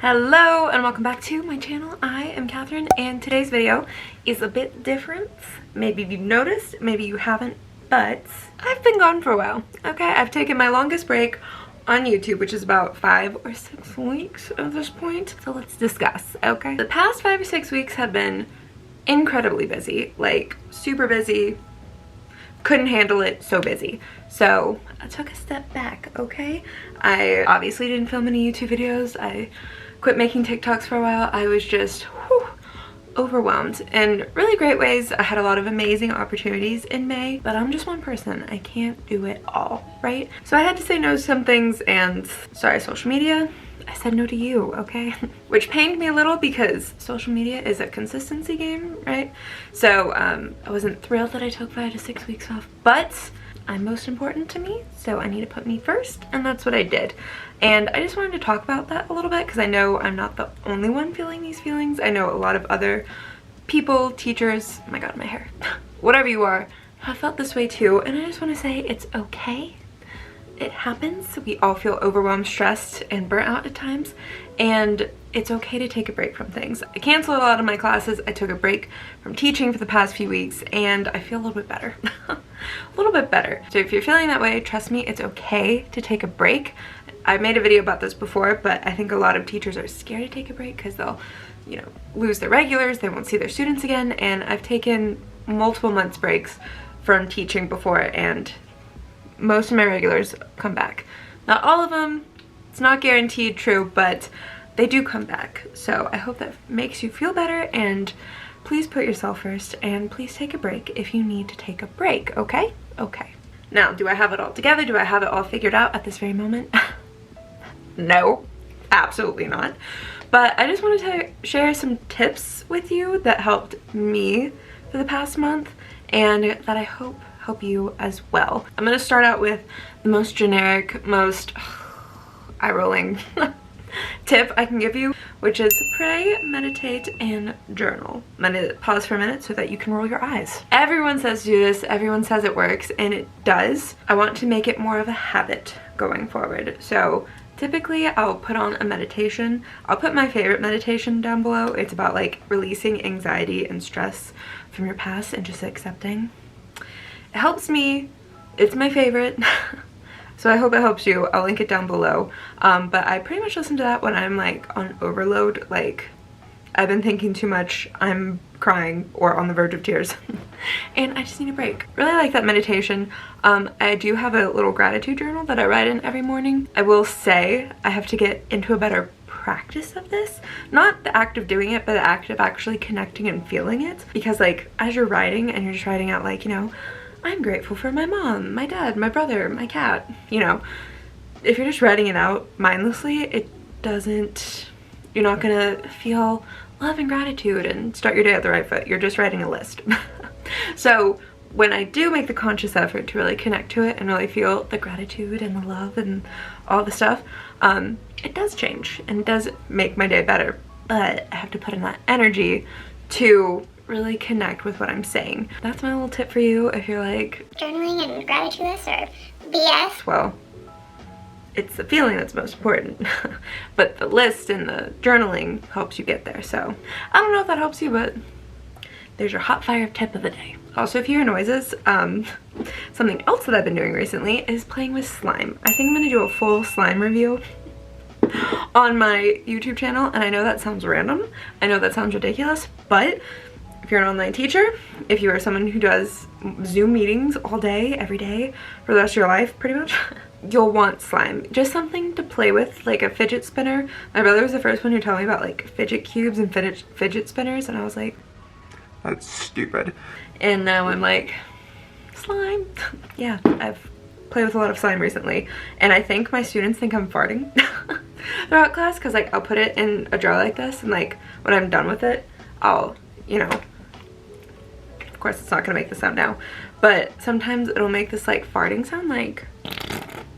Hello and welcome back to my channel. I am Catherine and today's video is a bit different. Maybe you've noticed, maybe you haven't, but I've been gone for a while, okay? I've taken my longest break on YouTube, which is about 5 or 6 weeks at this point. So let's discuss, okay? The past 5 or 6 weeks have been incredibly busy, like super busy. Couldn't handle it, so busy. So I took a step back, okay? I obviously didn't film any YouTube videos. I quit making TikToks for a while. I was just overwhelmed in really great ways. I had a lot of amazing opportunities in May, but I'm just one person. I can't do it all, right? So I had to say no to some things, and sorry, social media, I said no to you, okay? Which pained me a little because social media is a consistency game, right? So I wasn't thrilled that I took 5 to 6 weeks off, but I'm most important to me, so I need to put me first, and that's what I did. And I just wanted to talk about that a little bit because I know I'm not the only one feeling these feelings. I know a lot of other people, teachers, oh my god, my hair, whatever you are, have felt this way too, and I just want to say it's okay. It happens. We all feel overwhelmed, stressed, and burnt out at times, and it's okay to take a break from things. I canceled a lot of my classes. I took a break from teaching for the past few weeks, and I feel a little bit better. A little bit better. So if you're feeling that way, trust me, it's okay to take a break. I made a video about this before, but I think a lot of teachers are scared to take a break because they'll, you know, lose their regulars, they won't see their students again, and I've taken multiple months breaks from teaching before, and most of my regulars come back. Not all of them, it's not guaranteed true, but they do come back. So I hope that makes you feel better, and please put yourself first, and please take a break if you need to take a break, okay? Okay. Now, do I have it all together? Do I have it all figured out at this very moment? No, absolutely not. But I just wanted to share some tips with you that helped me for the past month, and that I hope help you as well. I'm gonna start out with the most generic, most eye-rolling tip I can give you, which is pray, meditate, and journal. I'm gonna pause for a minute so that you can roll your eyes. Everyone says do this, everyone says it works, and it does. I want to make it more of a habit going forward. So typically I'll put on a meditation. I'll put my favorite meditation down below. It's about like releasing anxiety and stress from your past and just accepting. It helps me. It's my favorite. So I hope it helps you. I'll link it down below. But I pretty much listen to that when I'm like on overload, like I've been thinking too much, I'm crying or on the verge of tears and I just need a break. Really like that meditation. I do have a little gratitude journal that I write in every morning. I will say I have to get into a better practice of this. Not the act of doing it, but the act of actually connecting and feeling it. Because like as you're writing and you're just writing out like, you know, I'm grateful for my mom, my dad, my brother, my cat, you know, if you're just writing it out mindlessly, it doesn't, you're not gonna feel love and gratitude and start your day at the right foot. You're just writing a list. So when I do make the conscious effort to really connect to it and really feel the gratitude and the love and all the stuff, it does change and it does make my day better. But I have to put in that energy to really connect with what I'm saying. That's my little tip for you if you're like journaling and gratitude lists or BS. Well, it's the feeling that's most important. But the list and the journaling helps you get there. So I don't know if that helps you, but there's your hot fire tip of the day. Also, if you hear noises, something else that I've been doing recently is playing with slime. I think I'm gonna do a full slime review on my YouTube channel, and I know that sounds random, I know that sounds ridiculous, but if you're an online teacher, if you are someone who does Zoom meetings all day, every day, for the rest of your life, pretty much, you'll want slime. Just something to play with, like a fidget spinner. My brother was the first one who told me about like fidget cubes and fidget spinners, and I was like, that's stupid. And now I'm like, slime. Yeah, I've played with a lot of slime recently, and I think my students think I'm farting throughout class, because like I'll put it in a jar like this, and like when I'm done with it, I'll, you know, of course it's not gonna make the sound now, but sometimes it'll make this like farting sound, like,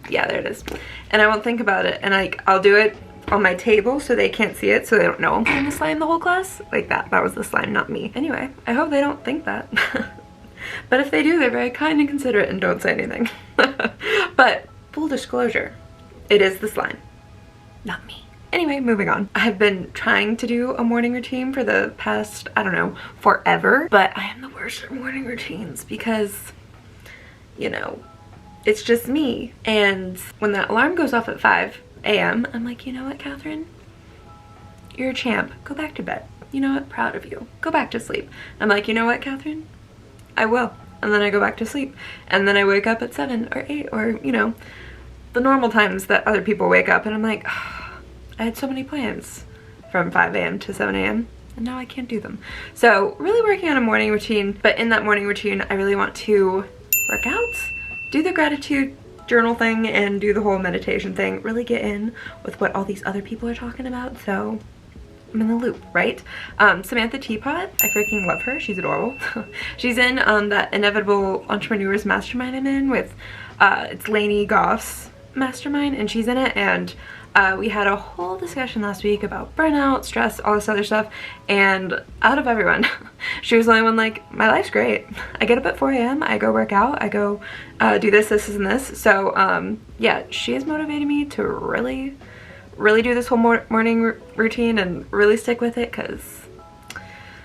yeah, there it is. And I won't think about it, and like I'll do it on my table so they can't see it, so they don't know I'm playing the slime the whole class. Like that was the slime, not me. Anyway, I hope they don't think that. But if they do, they're very kind and considerate and don't say anything. But full disclosure, it is the slime, not me. Anyway, moving on. I've been trying to do a morning routine for the past, I don't know, forever, but I am the worst at morning routines because, you know, it's just me. And when that alarm goes off at 5 a.m., I'm like, you know what, Catherine? You're a champ. Go back to bed. You know what? Proud of you. Go back to sleep. I'm like, you know what, Catherine? I will. And then I go back to sleep. And then I wake up at 7 or 8 or, you know, the normal times that other people wake up. And I'm like, oh, I had so many plans from 5 a.m. to 7 a.m. and now I can't do them. So really working on a morning routine. But in that morning routine, I really want to work out, do the gratitude journal thing, and do the whole meditation thing. Really get in with what all these other people are talking about. So I'm in the loop, right? Samantha Teapot, I freaking love her. She's adorable. She's in that Inevitable Entrepreneurs Mastermind I'm in with, it's Lainey Goff's mastermind, and she's in it, and we had a whole discussion last week about burnout, stress, all this other stuff, and out of everyone, she was the only one like, my life's great. I get up at 4 a.m., I go work out, I go do this, and this. So yeah, she has motivated me to really do this whole morning routine and really stick with it, because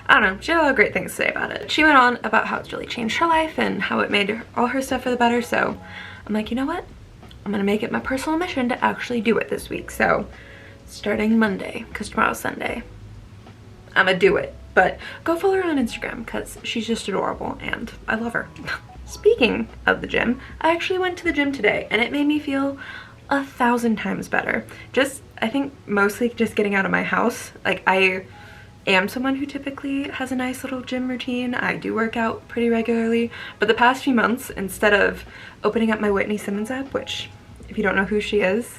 I don't know, she had a lot of great things to say about it. She went on about how it's really changed her life and how it made all her stuff for the better. So I'm like, you know what? I'm gonna make it my personal mission to actually do it this week. So starting Monday, because tomorrow's Sunday, I'm gonna do it. But go follow her on Instagram because she's just adorable and I love her. Speaking of the gym, I actually went to the gym today and it made me feel 1,000 times better. Just, I think mostly just getting out of my house. Like, I am someone who typically has a nice little gym routine. I do work out pretty regularly, but the past few months, instead of opening up my Whitney Simmons app, which if you don't know who she is,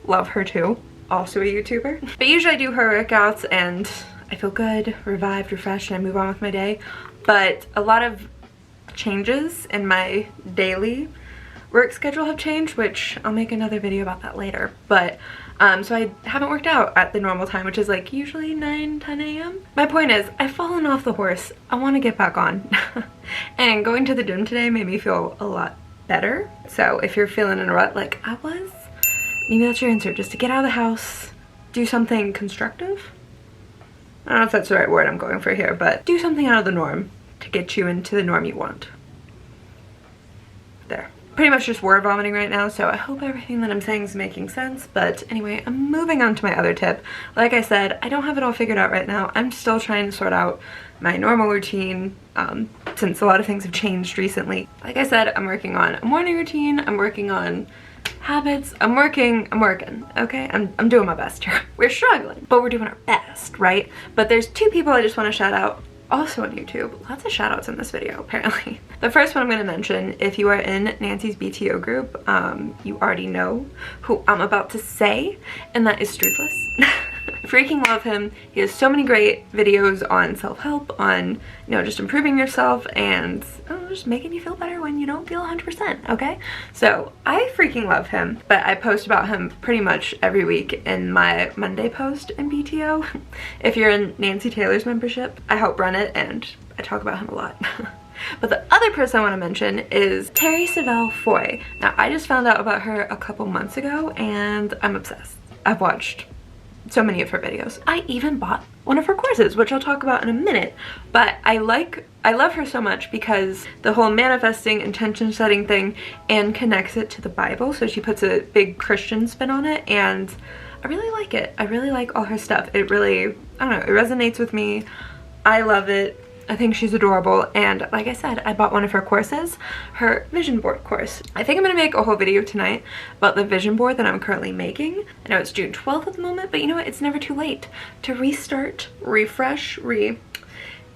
love her too, also a YouTuber. But usually I do her workouts and I feel good, revived, refreshed, and I move on with my day. But a lot of changes in my daily work schedule have changed, which I'll make another video about that later. But so I haven't worked out at the normal time, which is like usually 9, 10 a.m. My point is, I've fallen off the horse. I want to get back on. And going to the gym today made me feel a lot better. So if you're feeling in a rut like I was, maybe that's your answer, just to get out of the house, do something constructive. I don't know if that's the right word I'm going for here, but do something out of the norm to get you into the norm you want. There. Pretty much just word vomiting right now, so I hope everything that I'm saying is making sense. But anyway, I'm moving on to my other tip. Like I said, I don't have it all figured out right now. I'm still trying to sort out my normal routine since a lot of things have changed recently. Like I said, I'm working on a morning routine, I'm working on habits, I'm working, okay? I'm doing my best here. We're struggling, but we're doing our best, right? But there's two people I just want to shout out also on YouTube. Lots of shout outs in this video, apparently. The first one I'm going to mention, if you are in Nancy's BTO group, you already know who I'm about to say, and that is Struthless. Freaking love him. He has so many great videos on self-help, on, you know, just improving yourself and just making you feel better when you don't feel 100%, okay? So I freaking love him, but I post about him pretty much every week in my Monday post in BTO. If you're in Nancy Taylor's membership, I help run it and I talk about him a lot. But the other person I want to mention is Terri Savelle Foy. Now, I just found out about her a couple months ago and I'm obsessed. I've watched so many of her videos. I even bought one of her courses, which I'll talk about in a minute. But I love her so much because the whole manifesting, intention setting thing, and connects it to the Bible. So she puts a big Christian spin on it, and I really like it. I really like all her stuff. It really, I don't know, it resonates with me. I love it. I think she's adorable, and like I said, I bought one of her courses, her vision board course. I think I'm gonna make a whole video tonight about the vision board that I'm currently making. I know it's June 12th at the moment, but you know what? It's never too late to restart, refresh,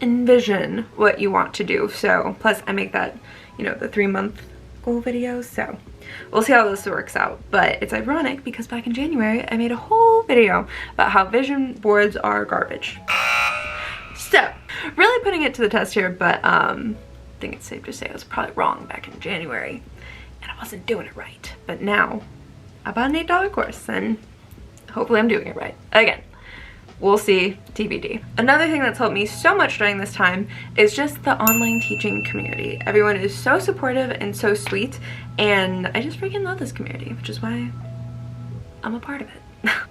envision what you want to do. So, plus I make that, you know, the 3-month goal videos, so we'll see how this works out. But it's ironic because back in January, I made a whole video about how vision boards are garbage. So, really putting it to the test here, but I think it's safe to say I was probably wrong back in January and I wasn't doing it right. But now, I bought an $8 course and hopefully I'm doing it right. Again, we'll see, TBD. Another thing that's helped me so much during this time is just the online teaching community. Everyone is so supportive and so sweet, and I just freaking love this community, which is why I'm a part of it.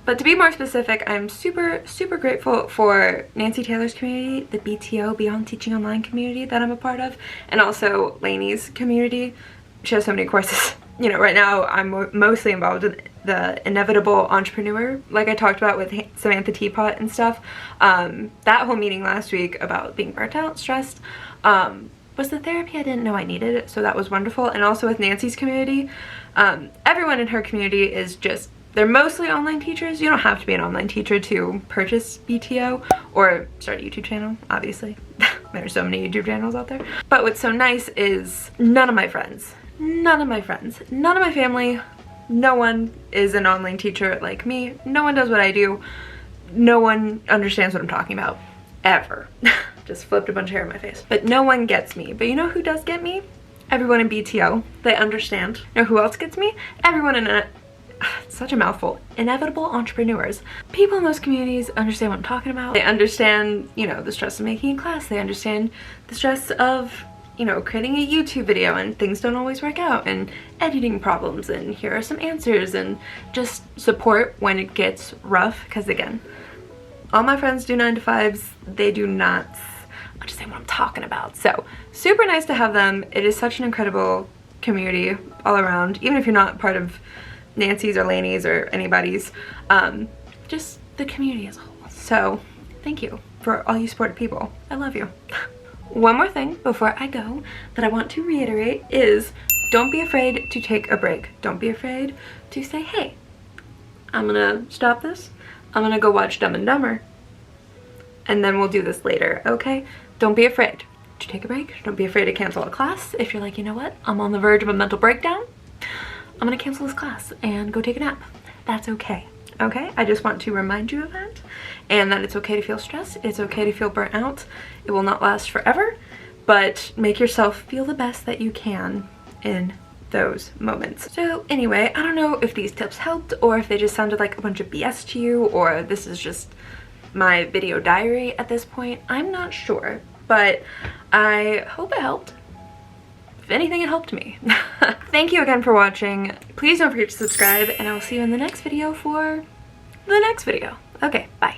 But to be more specific, I'm super, super grateful for Nancy Taylor's community, the BTO, Beyond Teaching Online community that I'm a part of, and also Lainey's community. She has so many courses. You know, right now I'm mostly involved in the Inevitable Entrepreneur, like I talked about with Samantha Teapot and stuff. That whole meeting last week about being burnt out, stressed, was the therapy I didn't know I needed, so that was wonderful. And also with Nancy's community, everyone in her community is just, they're mostly online teachers. You don't have to be an online teacher to purchase BTO or start a YouTube channel, obviously. There's so many YouTube channels out there. But what's so nice is none of my friends, none of my family, no one is an online teacher like me. No one does what I do. No one understands what I'm talking about, ever. Just flipped a bunch of hair in my face. But no one gets me. But you know who does get me? Everyone in BTO. They understand. You know who else gets me? Everyone in it's such a mouthful. Inevitable Entrepreneurs. People in those communities understand what I'm talking about. They understand, you know, the stress of making a class. They understand the stress of, you know, creating a YouTube video and things don't always work out, and editing problems, and here are some answers, and just support when it gets rough. Because again, all my friends do 9-to-5s. They do not understand what I'm talking about. So super nice to have them. It is such an incredible community all around, even if you're not part of Nancy's or Lainey's or anybody's, just the community as a whole. So thank you for all you supportive people. I love you. One more thing before I go that I want to reiterate is don't be afraid to take a break. Don't be afraid to say, hey, I'm gonna stop this. I'm gonna go watch Dumb and Dumber, and then we'll do this later, okay? Don't be afraid to take a break. Don't be afraid to cancel a class. If you're like, you know what, I'm on the verge of a mental breakdown, I'm gonna cancel this class and go take a nap. That's okay, okay? I just want to remind you of that, and that it's okay to feel stressed. It's okay to feel burnt out. It will not last forever, but make yourself feel the best that you can in those moments. So anyway, I don't know if these tips helped or if they just sounded like a bunch of BS to you, or this is just my video diary at this point. I'm not sure, but I hope it helped. If anything, it helped me. Thank you again for watching. Please don't forget to subscribe, and I will see you in the next video for the next video. Okay, bye.